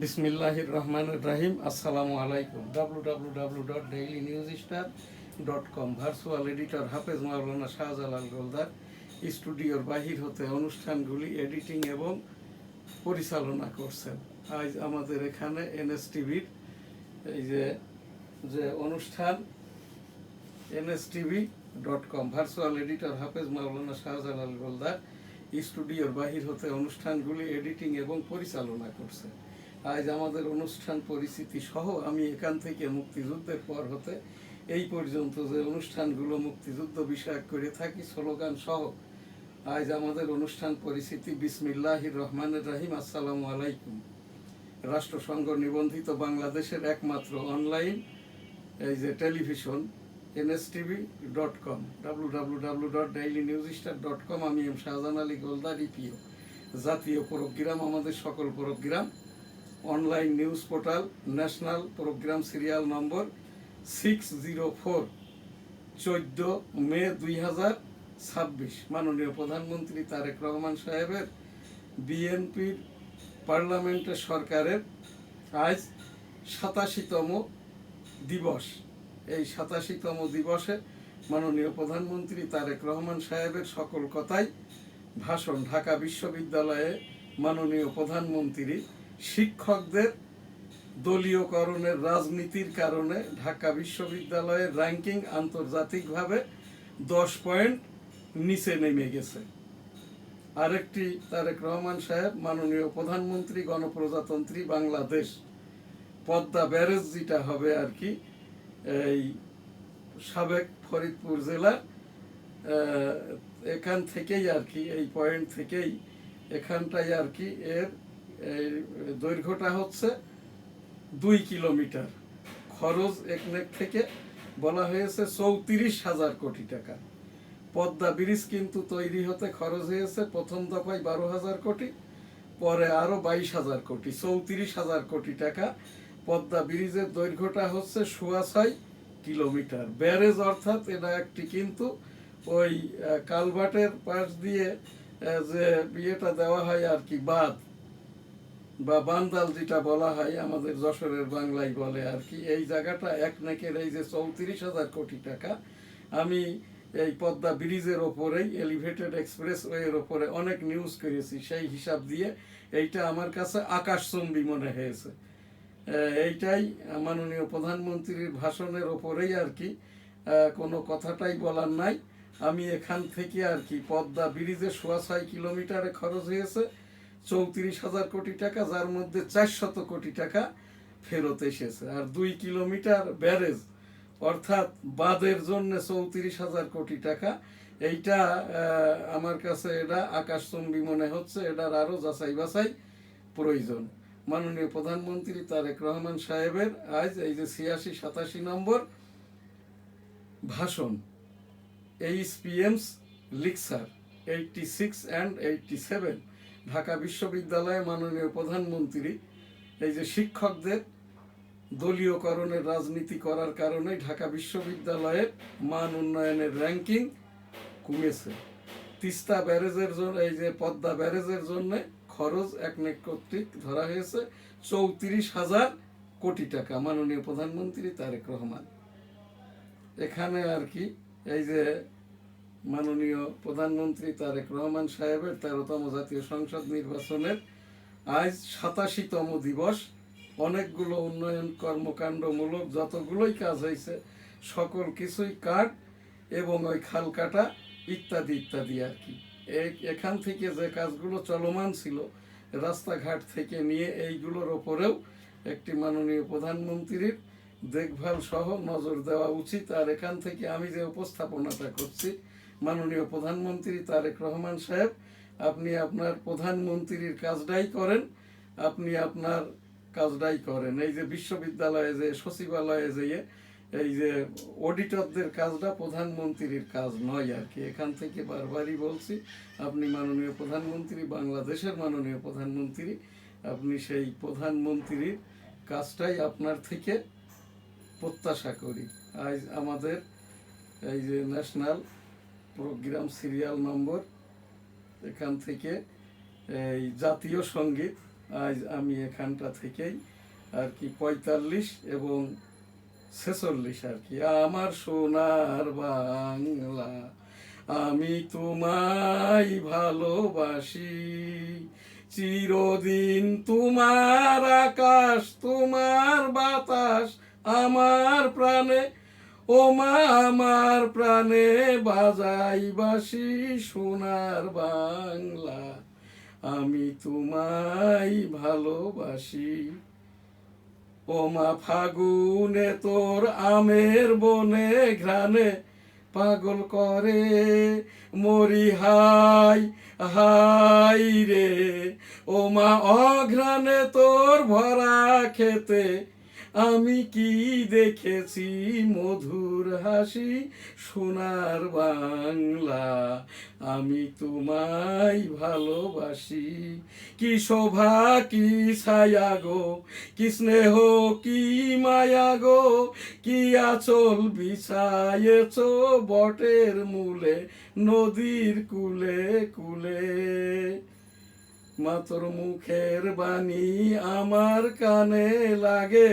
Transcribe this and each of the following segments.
বিসমিল্লাহির রহমানির রহিম। আসসালামু আলাইকুম। www.dailynewsstar.com ভার্চুয়াল এডিটর হাফেজ মাওলানা শাহজালাল গোলদার স্টুডিওর বাহির হতে অনুষ্ঠানগুলি এডিটিং এবং পরিচালনা করছেন। আজ আমাদের এখানে এনএসটিভির এই যে অনুষ্ঠান NSTV.com ভার্চুয়াল এডিটর হাফেজ মাওলানা শাহজালাল গোলদার স্টুডিওর বাহির হতে অনুষ্ঠানগুলি এডিটিং এবং পরিচালনা করছে। আজ আমাদের অনুষ্ঠান পরিচিতি সহ আমি এখান থেকে মুক্তিযুদ্ধের পর হতে এই পর্যন্ত যে অনুষ্ঠানগুলো মুক্তিযুদ্ধ বিষয়ক করে থাকি স্লোগান সহ আজ আমাদের অনুষ্ঠান পরিচিতি বিসমিল্লাহির রহমানির রহিম। আসসালামু আলাইকুম। রাষ্ট্রসংঘ নিবন্ধিত বাংলাদেশের একমাত্র অনলাইন এই যে টেলিভিশন NSTV.com www.dailynewsstar.com আমি এম শাহজাহান আলী গোলদার ইপিও। জাতীয় প্রোগ্রাম আমাদের সকল programme online news portal national programme serial number 604 14 May 2026 মাননীয় প্রধানমন্ত্রী তারেক রহমান সাহেবের বিএনপির পার্লামেন্টের সরকারের আজ 87তম দিবস। এই 87তম দিবসে মাননীয় প্রধানমন্ত্রী তারেক রহমান সাহেবের সকল কথাই ভাষণ। ঢাকা বিশ্ববিদ্যালয়ে মাননীয় প্রধানমন্ত্রী শিক্ষকদের দলীয়করণের রাজনীতির কারণে ঢাকা বিশ্ববিদ্যালয়ের র্যাঙ্কিং আন্তর্জাতিকভাবে 10 পয়েন্ট নিচে নেমে গেছে। আরেকটি তারেক রহমান সাহেব মাননীয় প্রধানমন্ত্রী গণপ্রজাতন্ত্রী বাংলাদেশ পদ্মা ব্যারেজ যেটা হবে আর কি এই সাবেক ফরিদপুর জেলা এখান থেকেই আর কি এই পয়েন্ট থেকেই এখানটাই আর কি এর দৈর্ঘ্যটা হচ্ছে 2 কিলোমিটার। খরচ একনেক থেকে বলা হয়েছে 34,000 কোটি টাকা। পদ্মা ব্রিজ কিন্তু তৈরি হতে খরচ হয়েছে প্রথম দফায় 12,000 কোটি, পরে আরও 22,000 কোটি, 34,000 কোটি টাকা। পদ্মা ব্রিজের দৈর্ঘ্যটা হচ্ছে 6.5 কিলোমিটার। ব্যারেজ অর্থাৎ এটা একটি কিন্তু ওই কালভার্টের পাশ দিয়ে যে বিয়েটা দেওয়া হয় আর কি বাঁধ বা বান্দাল যেটা বলা হয় আমাদের যশোরের বাংলায় বলে আর কি, এই জায়গাটা একনেকের এই যে 34,000 কোটি টাকা। আমি এই পদ্মা ব্রিজের ওপরেই এলিভেটেড এক্সপ্রেসওয়ের ওপরে অনেক নিউজ করেছি, সেই হিসাব দিয়ে এইটা আমার কাছে আকাশচুম্বী মনে হয়েছে। এইটাই মাননীয় প্রধানমন্ত্রীর ভাষণের ওপরেই আর কি কোনো কথাটাই বলার নাই। আমি এখান থেকে আর কি পদ্মা ব্রিজে 6.5 কিলোমিটারে খরচ হয়েছে 34,000 কোটি টাকা, যার মধ্যে 400 কোটি টাকা ফেরত এসেছে। আর 2 কিলোমিটার ব্যারেজ অর্থাৎ বাঁধের জন্য 34,000 কোটি টাকা। এইটা আমার কাছে এটা আকাশচুম্বী মনে হচ্ছে। এটার আরও যাচাই বাছাই প্রয়োজন। মাননীয় প্রধানমন্ত্রী তারেক রহমান সাহেবের আজ এই যে 86-87 নম্বর ভাষণ HPM's লেকচার 86 and 87 ঢাকা বিশ্ববিদ্যালয়ে মাননীয় প্রধানমন্ত্রী এই যে শিক্ষকদের দলীয়করণের রাজনীতি করার কারণে ঢাকা বিশ্ববিদ্যালয়ের মান উন্নয়নের র্যাঙ্কিং কমেছে। তিস্তা ব্যারেজের জন্য এই যে পদ্মা ব্যারেজের জন্য খরচ একনেক কর্তৃক ধরা হয়েছে 34,000 কোটি টাকা। মাননীয় প্রধানমন্ত্রী তারেক রহমান এখানে আর কি এই যে মাননীয় প্রধানমন্ত্রী তারেক রহমান সাহেবের 13তম জাতীয় সংসদ নির্বাচনের আজ 87তম দিবস। অনেকগুলো উন্নয়ন কর্মকাণ্ডমূলক যতগুলোই কাজ হয়েছে সকল কিছুই কাট এবং ওই খাল কাটা ইত্যাদি ইত্যাদি আর কি। এখান থেকে যে কাজগুলো চলমান ছিল রাস্তাঘাট থেকে নিয়ে এইগুলোর ওপরেও একটি মাননীয় প্রধানমন্ত্রীর দেখভাল সহ নজর দেওয়া উচিত। আর এখান থেকে আমি যে উপস্থাপনাটা করছি মাননীয় প্রধানমন্ত্রী তারেক রহমান সাহেব, আপনি আপনার প্রধানমন্ত্রীর কাজটাই করেন, আপনি আপনার কাজটাই করেন। এই যে বিশ্ববিদ্যালয়ে যে সচিবালয়ে যেয়ে এই যে অডিটরদের কাজটা প্রধানমন্ত্রীর কাজ নয় আর কি। এখান থেকে বারবারই বলছি আপনি মাননীয় প্রধানমন্ত্রী, বাংলাদেশের মাননীয় প্রধানমন্ত্রী, আপনি সেই প্রধানমন্ত্রীর কাজটাই আপনার থেকে প্রত্যাশা করি। আজ আমাদের এই যে ন্যাশনাল প্রোগ্রাম সিরিয়াল নম্বর এখান থেকে এই জাতীয় সঙ্গীত আজ আমি এখানটা থেকেই আর কি 45 এবং 46 আর কি। আমার সোনার বাংলা, আমি তোমায় ভালোবাসি, চিরদিন তোমার আকাশ তোমার বাতাস আমার প্রাণে, ও মা আমার প্রাণে বাজাই বাঁশি সোনার বাংলা, আমি তোমায় ভালোবাসি। ও মা ফাগুনে তোর আমের বনে ঘ্রাণে পাগল করে মরি হাই হাই রে, ও মা অঘ্রাণে তোর ভরা খেতে আমি কি দেখেছি মধুর হাসি সোনার বাংলা, আমি তোমায় ভালোবাসি। কি শোভা কি ছায়া গো, কি স্নেহ কি মায়া গো, কি আঁচল বিছায়েছ বটের মূলে নদীর কুলে কুলে, মা তোর মুখের বাণী আমার কানে লাগে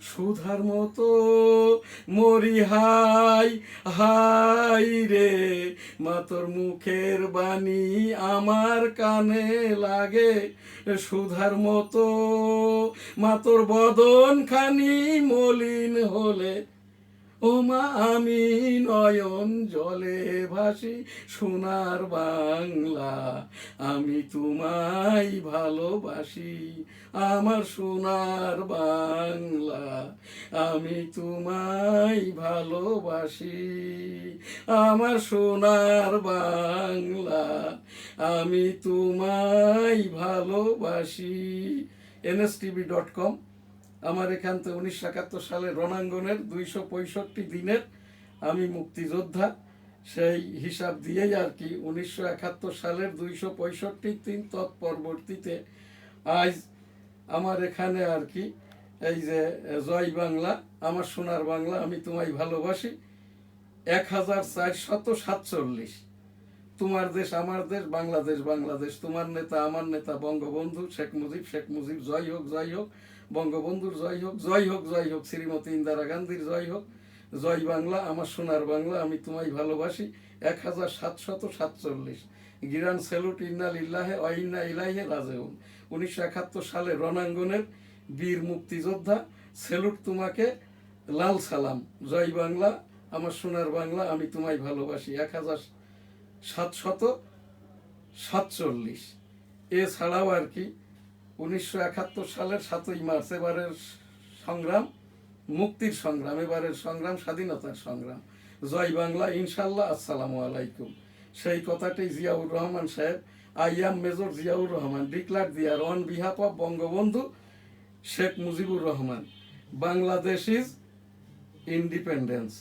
সুধার মতো মরি হাই হাই রে, মা তোর মুখের বাণী আমার কানে লাগে সুধার মতো, মা তোর বদন খানি মলিন হলে ও মা আমি নয়ন জলে ভাসি সোনার বাংলা, আমি তোমায় ভালোবাসি। আমার সোনার বাংলা, আমি তোমায় ভালোবাসি। আমার সোনার বাংলা, আমি তোমায় ভালোবাসি। nstv.com। আমার এখান থেকে 1971 সালের রণাঙ্গনের 265 দিনের আমি মুক্তিযোদ্ধা, সেই হিসাব দিয়েই আর কি 1971 সালের 265 দিন তৎপরবর্তীতে আজ আমার এখানে আর কি এই যে জয় বাংলা, আমার সোনার বাংলা, আমি তোমায় ভালোবাসি 1447। তোমার দেশ আমার দেশ বাংলাদেশ বাংলাদেশ, তোমার নেতা আমার নেতা বঙ্গবন্ধু শেখ মুজিব জয় হোক জয় হোক, বঙ্গবন্ধুর জয় হোক জয় হোক জয় হোক, শ্রীমতী ইন্দিরা গান্ধীর জয় হোক। জয় বাংলা, আমার সোনার বাংলা, আমি তোমায় ভালোবাসি 1747। গিরান সেলুট ইন্না লিল্লাহে ওয়া ইন্না ইলাইহি রাজিউন। 1971 সালে রণাঙ্গনের বীর মুক্তিযোদ্ধা, সেলুট তোমাকে, লাল সালাম। জয় বাংলা, আমার সোনার বাংলা, আমি তোমায় ভালোবাসি 1747। এছাড়াও আর কি 1971 সালের 7ই মার্চ এবারের সংগ্রাম মুক্তির সংগ্রাম, এবারের সংগ্রাম স্বাধীনতার সংগ্রাম। জয় বাংলা ইনশাল্লাহ। আসসালামু আলাইকুম। সেই কথাটি জিয়াউর রহমান সাহেব, I am major Ziaur Rahman, declare dear on behalf of Bangabandhu Sheikh Mujibur Rahman, Bangladesh is independence.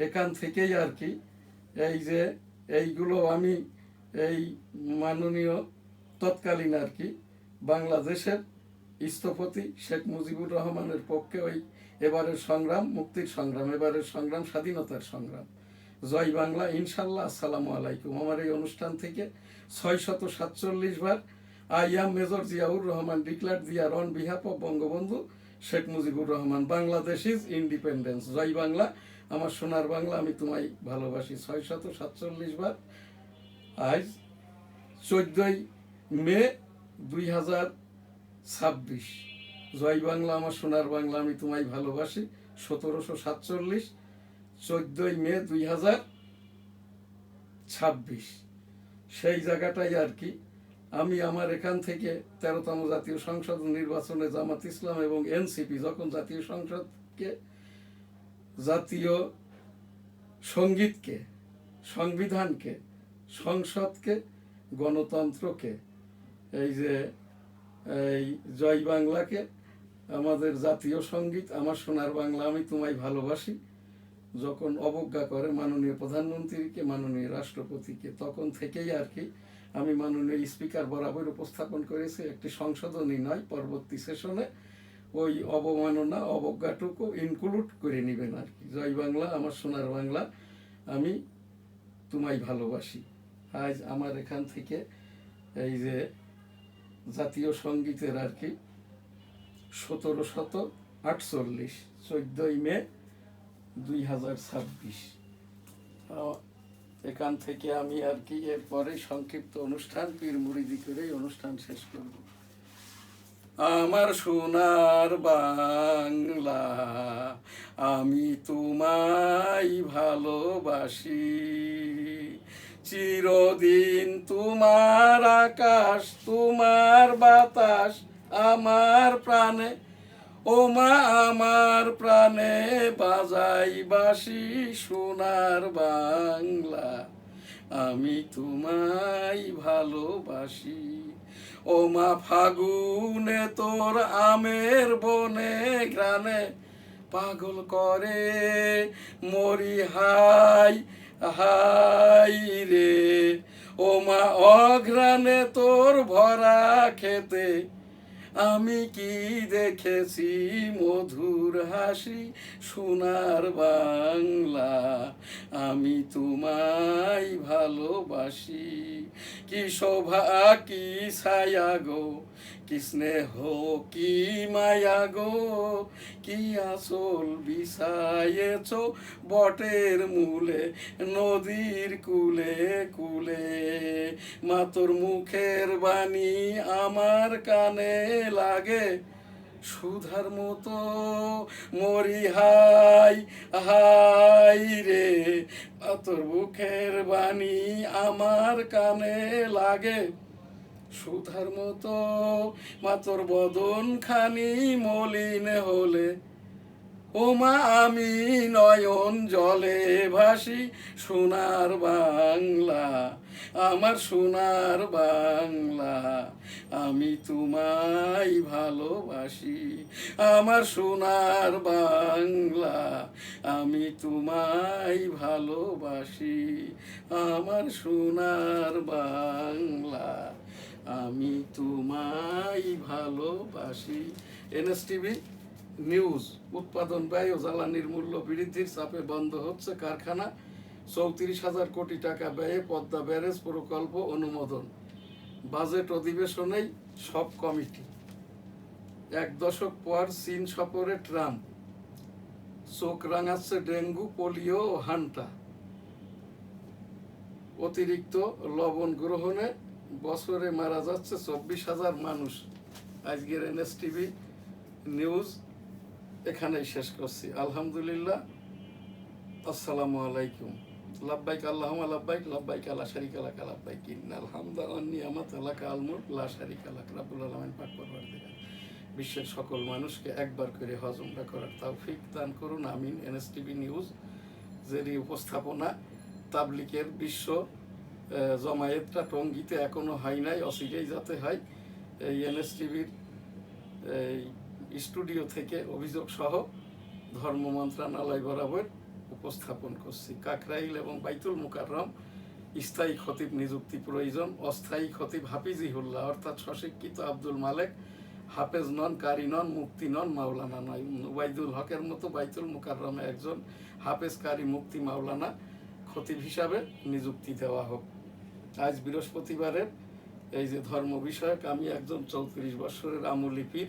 এখান থেকেই আর কি এই যে এইগুলো আমি এই মাননীয় তৎকালীন আর কি বাংলাদেশের স্থপতি শেখ মুজিবুর রহমানের পক্ষে ওই এবারের সংগ্রাম মুক্তির সংগ্রাম, এবারের সংগ্রাম স্বাধীনতার সংগ্রাম। জয় বাংলা ইনশাল্লাহ। আসসালামু আলাইকুম। আমার এই অনুষ্ঠান থেকে 647 বার I am major Ziaur Rahman declare dear on behalf of Bangabandhu Sheikh Mujibur Rahman, Bangladesh is independence. জয় বাংলা, আমার সোনার বাংলা, আমি তোমায় ভালোবাসি 647 বার। আজ 14ই মে 2026। জয় বাংলা, আমার সোনার বাংলা, আমি তোমায় ভালোবাসি 1747, 14ই মে 2026। সেই জায়গাটাই আর কি আমি আমার এখান থেকে 13তম জাতীয় সংসদ নির্বাচনে জামাত ইসলাম এবং এনসিপি যখন জাতীয় সংসদকে, জাতীয় সঙ্গীতকে, সংবিধানকে, সংসদকে, গণতন্ত্রকে, এই যে এই জয় বাংলাকে, আমাদের জাতীয় সঙ্গীত, আমার সোনার বাংলা, আমি তোমায় ভালোবাসি যখন অবজ্ঞা করে মাননীয় প্রধানমন্ত্রীকে, মাননীয় রাষ্ট্রপতিকে, তখন থেকেই আর কি আমি মাননীয় স্পিকার বরাবর উপস্থাপন করেছি একটি সংশোধনী নয়, পরবর্তী সেশনে ওই অবমাননা অবজ্ঞাটুকু ইনক্লুড করে নেবেন আর কি। জয় বাংলা, আমার সোনার বাংলা, আমি তোমায় ভালোবাসি। আজ আমার এখান থেকে এই যে জাতীয় সঙ্গীতের আর কি 1748, 14ই মে 2026। এখান থেকে আমি আর কি এরপরে সংক্ষিপ্ত অনুষ্ঠান পীর মুরিদি করে অনুষ্ঠান শেষ করব। আমার সোনার বাংলা, আমি তোমায় ভালোবাসি, চিরদিন তোমার আকাশ, তোমার বাতাস আমার প্রাণে, ও মা আমার প্রাণে বাজাই বাঁশি, সোনার বাংলা, আমি তোমায় ভালোবাসি। ও মা ফাগুনে তোর আমের বনে ঘ্রাণে পাগল করে মরি, হাই হাই রে। ও মা অঘ্রাণে তোর ভরা খেতে আমি কি দেখেছি মধুর হাসি, সোনার বাংলা, আমি তোমায় ভালোবাসি। কি শোভা কি ছায়া গো, কি স্নেহ কি মায়া গো, কি আঁচল বিছায়েছ বটের মূলে, নদীর কুলে কুলে। মা তোর মুখের বাণী আমার কানে লাগে সুধার মতো, মরি হাই হাই রে। মা তোর মুখের বাণী আমার কানে লাগে সুধার মতো, মা তোর বদন খানি মলিন হলে, ও মা আমি নয়ন জলে ভাসি, সোনার বাংলা, আমার সোনার বাংলা, আমি তোমায় ভালোবাসি। আমার সোনার বাংলা, আমি তোমায় ভালোবাসি। আমার সোনার বাংলা, আমি তোমায় ভালোবাসি। এনএসটিভি নিউজ। উৎপাদন ব্যয় ও জ্বালানির মূল্য বৃদ্ধির চাপে বন্ধ হচ্ছে কারখানা, 34,000 কোটি টাকা ব্যয়ে পদ্মা ব্যারেজ প্রকল্প অনুমোদন। বাজেট অধিবেশনেই সব কমিটি। 1 দশক পর চীন সফরে ট্রাম্প, চোখ রাঙাচ্ছে ডেঙ্গু, পোলিও ও হান্টা। অতিরিক্ত লবণ গ্রহণে বছরে মারা যাচ্ছে 24,000 মানুষ। আজকের এনএসটিভি নিউজ এখানেই শেষ করছি। আলহামদুলিল্লাহ, আসসালামু আলাইকুম। লাব্বাইক আল্লাহুম্মা লাব্বাইক, লাব্বাইক লা শারীকা লাক, লাব্বাইক ইন্নাল হামদা ওয়ান নি'মাত লাকা আল মুলক লা শারীকা লাক। রব্বুল আলামিন পাক পরওয়ারদিগার বিশ্বের সকল মানুষকে একবার করে হজ উমরা করার তৌফিক দান করুন, আমিন। এনএসটিভি নিউজ যেই উপস্থাপনা তাবলিগের বিশ্ব জমায়েতটা টঙ্গীতে এখনো হয় নাই, অচিরেই যাতে হয়। এই এনএসটিভির এই স্টুডিও থেকে অভিযোগ সহ ধর্ম মন্ত্রণালয় বরাবর উপস্থাপন করছি। কাকরাইল এবং বাইতুল মুকাররম স্থায়ী খতিব নিযুক্তি প্রয়োজন। অস্থায়ী খতিব হাফিজিহুল্লাহ অর্থাৎ স্বশিক্ষিত আব্দুল মালেক, হাফেজ নন, কারি নন, মুফতি নন, মাওলানা নয়। ওবাইদুল হকের মতো বাইতুল মুকাররমে একজন হাফেজ, কারি, মুফতি, মাওলানা খতিব হিসাবে নিযুক্তি দেওয়া হোক। আজ বৃহস্পতিবারের এই যে ধর্ম বিষয়ক, আমি একজন 34 বছরের আমলি পীর,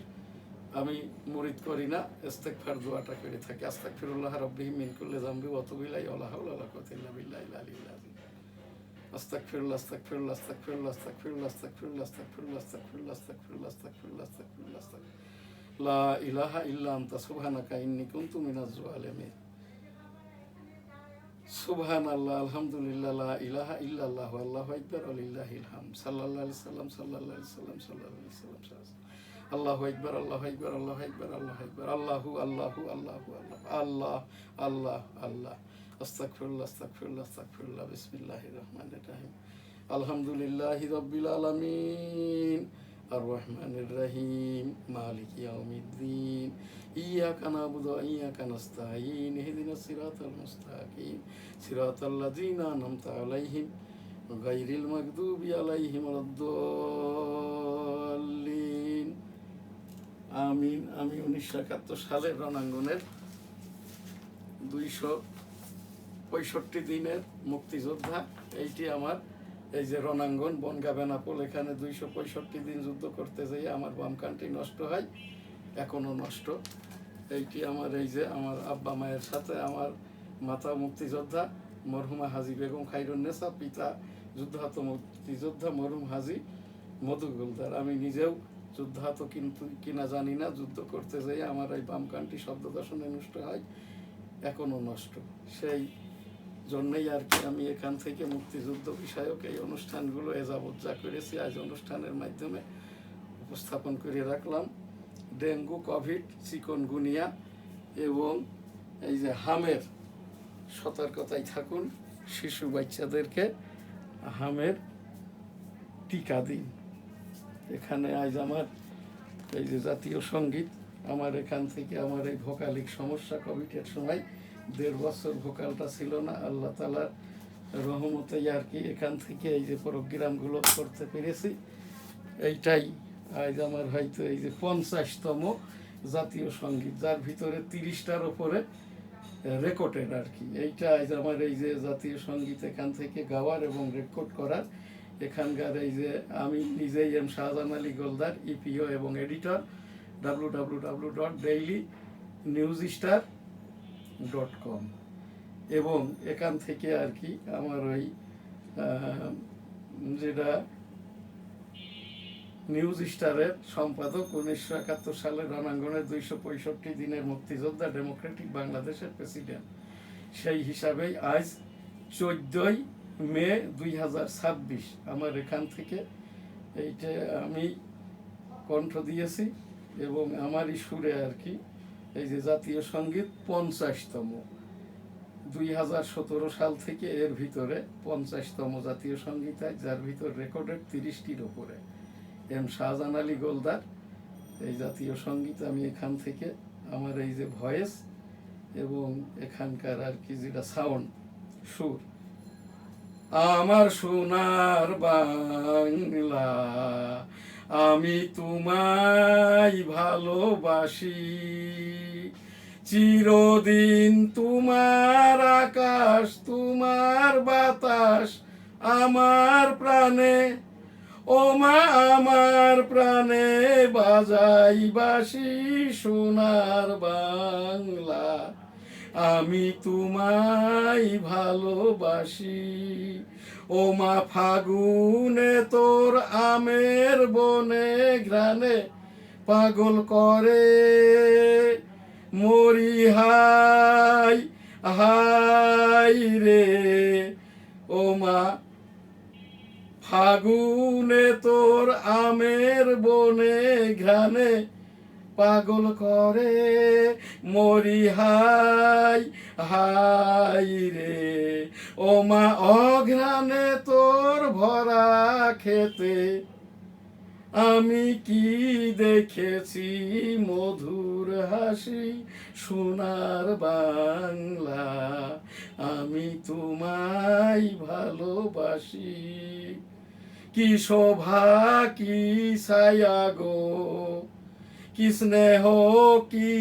আমি মুরিদ করি না, ইস্তেগফার দোয়াটা করে থাকি। আস্তাগফিরুল্লাহ রাব্বি মিন কুল্লি যামবি ওয়া আতুবু ইলাইহি ওয়া লা হাওলা ওয়া লা কুওয়াতা ইল্লা বিল্লাহিল আলিয়্যিল আযীম। আস্তাগফিরুল্লাহ, আস্তাগফিরুল্লাহ, আস্তাগফিরুল্লাহ, আস্তাগফিরুল্লাহ, আস্তাগফিরুল্লাহ, আস্তাগফিরুল্লাহ, আস্তাগফিরুল্লাহ, আস্তাগফিরুল্লাহ, আস্তাগফিরুল্লাহ, আস্তাগফিরুল্লাহ, লা ইলাহা ইল্লা আনতা সুবহানাকা ইন্নী কুনতু মিনাজ জালিমিন। সুবহানাল্লাহ, আলহামদুলিল্লাহ, লা ইলাহা ইল্লাল্লাহু, আল্লাহু আকবার, ওয়ালিল্লাহিল হামদ। সাল্লাল্লাহু আলাইহি সাল্লাম, সাল্লাল্লাহু আলাইহি সাল্লাম, সাল্লাল্লাহু আলাইহি সাল্লাম। আল্লাহু আকবার, আল্লাহু আকবার, আল্লাহু আকবার, আল্লাহু আকবার, আল্লাহু আল্লাহু আল্লাহু আল্লাহ, আল্লাহ আল্লাহ। আস্তাগফিরুল্লাহ, আস্তাগফিরুল্লাহ, আস্তাগফিরুল্লাহ। বিসমিল্লাহির রহমানির রহিম। আলহামদুলিল্লাহি রাব্বিল আলামিন, আর রহমানির রহিম, মালিকি ইয়াউমিদ্দিন, ইয়াকা না'বুদু ওয়া ইয়াকা নাস্তাঈন, ইহদিনাস সিরাতাল মুস্তাকিম, সিরাতাল্লাযীনা আন'আমতা আলাইহিম গায়রিল মাগদুবি আলাইহিম ওয়ালাদ-দাল্লিন। আমিন। আমি 1971 সালের রণাঙ্গনের 265 দিনের মুক্তিযোদ্ধা। এইটি আমার এই যে রণাঙ্গন বনগা বেনাপোল, এখানে 265 দিন যুদ্ধ করতে যাই আমার বাম কানটি নষ্ট হয়, এখনো নষ্ট। এইটি আমার এই যে আমার আব্বা মায়ের সাথে আমার মাতা মুক্তিযোদ্ধা মরহুমা হাজী বেগম খায়রুন্নেসা, পিতা যুদ্ধাহত মুক্তিযোদ্ধা মরহুম হাজী মধু গোলদার। আমি নিজেও যুদ্ধাহত কিন্তু কিনা জানি না, যুদ্ধ করতে যাই আমার এই বাম কানটি শব্দ দর্শনে নষ্ট হয়, এখনো নষ্ট। সেই জন্যই আর কি আমি এখান থেকে মুক্তিযুদ্ধ বিষয়ক এই অনুষ্ঠানগুলো যাবৎ যা করেছি আজ অনুষ্ঠানের মাধ্যমে উপস্থাপন করে রাখলাম। ডেঙ্গু, কোভিড, চিকনগুনিয়া এবং এই যে হামের সতর্কতায় থাকুন, শিশু বাচ্চাদেরকে হামের টিকা দিন। এখানে আজ আমার এই যে জাতীয় সঙ্গীত, আমার এখান থেকে আমার এই ভোকালিক সমস্যা কোভিডের সময় 1.5 বছর ভোকালটা ছিল না, আল্লাহ তাআলার রহমতে আর কি এখান থেকে এই যে প্রোগ্রামগুলো করতে পেরেছি। এইটাই আজ আমার হয়তো এই যে 50তম জাতীয় সঙ্গীত, যার ভিতরে 30টার ওপরে রেকর্ডেড আর কি। এইটা আজ আমার এই যে জাতীয় সঙ্গীত এখান থেকে গাওয়ার এবং রেকর্ড করার, এখানকার এই যে আমি নিজেই এম শাহজাহান আলী গোলদার, ইপিও এবং এডিটর, www.dailynewsstar.com, এবং এখান থেকে আর কি আমার ওই যেটা নিউজ স্টারের সম্পাদক, 1971 সালে রণাঙ্গনের 265 দিনের মুক্তিযোদ্ধা, ডেমোক্রেটিক বাংলাদেশের প্রেসিডেন্ট, সেই হিসাবেই আজ 14 মে 2026 আমার এখান থেকে এইটা আমি কণ্ঠ দিয়েছি এবং আমারই সুরে আর কি এই যে জাতীয় সঙ্গীত 50তম, 2017 সাল থেকে এর ভিতরে 50তম জাতীয় সঙ্গীত, যার ভিতর রেকর্ডেড 30টির ওপরে। এম শাহজাহান আলী গোলদার এই জাতীয় সঙ্গীত আমি এখান থেকে আমার এই যে ভয়েস এবং এখানকার আর কি যেটা সাউন্ড সুর, আমার সোনার বাংলা আমি তোমায় ভালোবাসি, চিরদিন তোমার আকাশ তোমার বাতাস আমার প্রাণে, ও মা আমার প্রাণে বাজাই বাঁশি সোনার বাংলা আমি তোমায় ভালোবাসি। ও মা ফাগুনে তোর আমের বনে ঘ্রাণে পাগল করে মরি হাই হাই রে, ও মা ফাগুনে তোর আমের বনে ঘ্রাণে পাগল করে মরি হাই হাই রে, ও মা অঘ্রাণে তোর ভরা খেতে আমি কি দেখেছি মধুর হাসি সোনার বাংলা আমি তোমায় ভালোবাসি। কি শোভা কি ছায়া গো, কি স্নেহ কি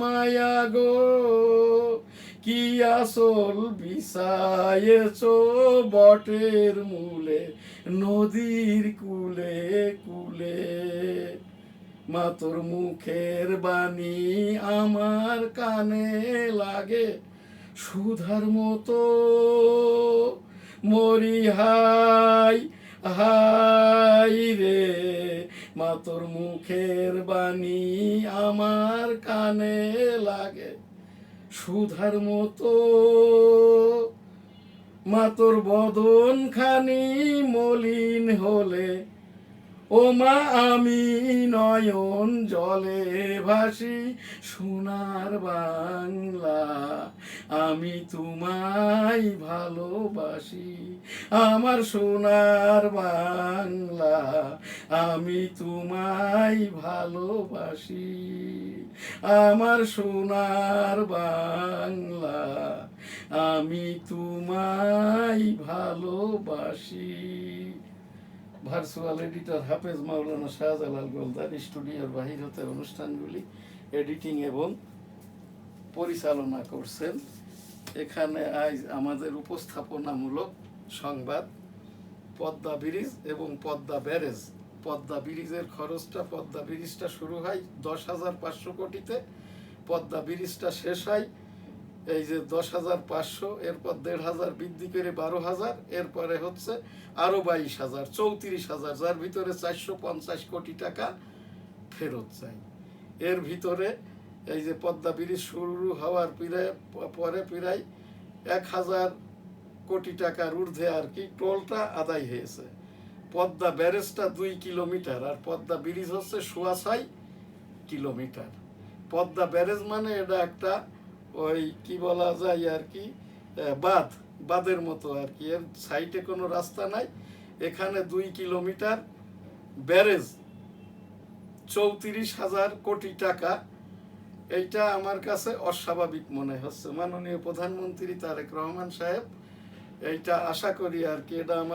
মায়া গো, কি আসল বিছায়েছ বটের মূলে নদীর কুলে কুলে, মা তোর মুখের বাণী আমার কানে লাগে সুধার মতো মরি হাই হাই রে, মা তোর মুখের বাণী আমার কানে লাগে সুধার মতো, মা তোর বদন খানি মলিন হলে ও মা আমি নয়ন জলে ভাসি সোনার বাংলা আমি তোমায় ভালোবাসি। আমার সোনার বাংলা আমি তোমায় ভালোবাসি, আমার সোনার বাংলা আমি তোমায় ভালোবাসি। ভার্চুয়াল এডিটর হাফেজ মাওলানা শাহজালাল গোলদার, স্টুডিওর বাহির হতে অনুষ্ঠানগুলি এডিটিং এবং পরিচালনা করছেন। এখানে আজ আমাদের উপস্থাপনামূলক সংবাদ পদ্মা ব্রিজ এবং পদ্মা ব্যারেজ। পদ্মা ব্রিজের খরচটা, পদ্মা ব্রিজটা শুরু হয় 10,500 কোটিতে, পদ্মা ব্রিজটা শেষ হয় এই যে 10,500, এরপর 1,500 বৃদ্ধি করে 12,000, এরপরে হচ্ছে আরো 22,000, 34,000, যার ভিতরে 450 কোটি টাকা ফেরত চাই। এর ভিতরে এই যে পদ্মা ব্রিজ শুরু হওয়ার পরে প্রায় 1,000 কোটি টাকার ঊর্ধ্বে আর কি টোলটা আদায় হয়েছে। পদ্মা ব্যারেজটা 2 কিলোমিটার আর পদ্মা ব্রিজ হচ্ছে 6.5 কিলোমিটার। পদ্মা ব্যারেজ মানে এটা একটা ওই কি বলা যায় আর কি বাঁধের মতো আর কি, এর সাইডে কোনো রাস্তা নাই। এখানে 2 কিলোমিটার ব্যারেজ, 34,000 কোটি টাকা। এইটা আমার কাছে অস্বাভাবিক মনে হচ্ছে। মাননীয় প্রধানমন্ত্রী তারেক রহমান সাহেব, এইটা আশা করি আর কি, এটা আমার